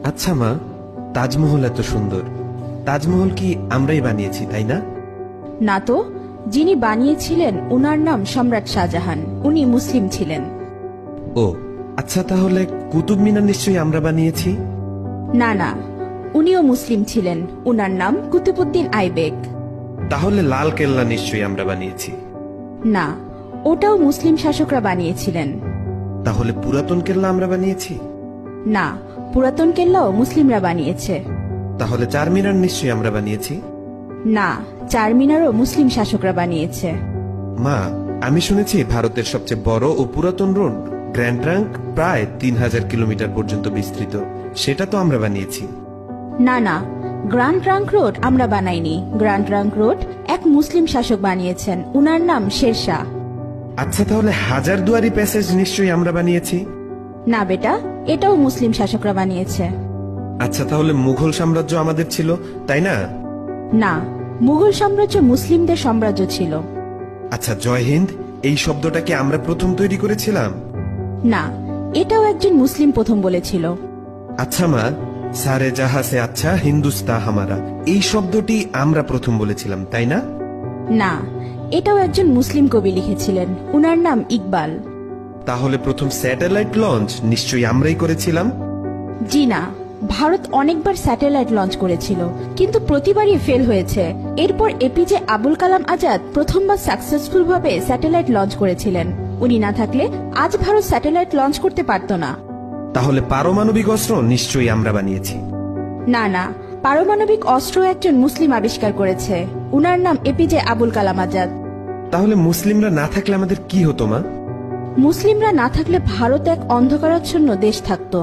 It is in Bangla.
আচ্ছা মা, তাজমহল এত সুন্দর, তাজমহল কি আমরাই বানিয়েছি তাই না? না তো, যিনি বানিয়েছিলেন ওনার নাম সম্রাট শাহজাহান, উনি মুসলিম ছিলেন। ও আচ্ছা, তাহলে কুতুব মিনার নিশ্চয়ই আমরা বানিয়েছি। না না, উনিও মুসলিম ছিলেন, উনার নাম কুতুবউদ্দিন আইবেক। তাহলে লাল কেল্লা নিশ্চয়ই আমরা বানিয়েছি। না, ওটাও মুসলিম শাসকরা বানিয়েছিলেন। তাহলে পুরাতন কেল্লা আমরা বানিয়েছি। না, পুরাতন কেল্লাও মুসলিমরা বানিয়েছে। তাহলে চারমিনার নিশ্চয়ই আমরা বানিয়েছি। না, চারমিনারও মুসলিম শাসকরা বানিয়েছে। মা, আমি শুনেছি ভারতের সবচেয়ে বড় ও পুরাতন রোড গ্র্যান্ড ট্রাঙ্ক প্রায় 3000 কিলোমিটার পর্যন্ত বিস্তৃত, সেটা তো আমরা বানিয়েছি। না না, গ্র্যান্ড ট্রাঙ্ক রোড আমরা বানাইনি। গ্র্যান্ড ট্রাঙ্ক রোড এক মুসলিম শাসক বানিয়েছেন, উনার নাম শেরশাহ। আচ্ছা, তাহলে হাজারদুয়ারি প্যাসেজ নিশ্চয়ই আমরা বানিয়েছি। না বেটা, এটাও মুসলিম শাসকরা বানিয়েছে। আচ্ছা, তাহলে মুঘল সাম্রাজ্য আমাদের ছিল তাই না? না, মুঘল সাম্রাজ্য মুসলিমদের সাম্রাজ্য ছিল। আচ্ছা, জয় হিন্দ এই শব্দটা কি আমরা প্রথম তৈরি করেছিলাম? না, এটাও একজন মুসলিম প্রথম বলেছিল। আচ্ছা মা, সারে জাহা সে আচ্ছা হিন্দুস্তা হামারা এই শব্দটি আমরা প্রথম বলেছিলাম তাই না? না, এটাও একজন মুসলিম কবি লিখেছিলেন, উনার নাম ইকবাল। তাহলে প্রথম স্যাটেলাইট লঞ্চ নিশ্চয়ই আমরাই করেছিলাম। জি না, ভারত অনেকবার স্যাটেলাইট লঞ্চ করেছিল, কিন্তু প্রতিবারই ফেল হয়েছে। এরপর এপিজে আবুল কালাম আজাদ প্রথমবার সাকসেসফুল ভাবে স্যাটেলাইট লঞ্চ করেছিলেন। উনি না থাকলে আজ ভারত স্যাটেলাইট লঞ্চ করতে পারত না। তাহলে পারমাণবিক অস্ত্র নিশ্চয়ই আমরা বানিয়েছি। না না, পারমাণবিক অস্ত্র একজন মুসলিম আবিষ্কার করেছে, উনার নাম এপিজে আবুল কালাম আজাদ। তাহলে মুসলিমরা না থাকলে আমাদের কি হতো মা? মুসলিমরা না থাকলে ভারত এক অন্ধকারাচ্ছন্ন দেশ থাকতো।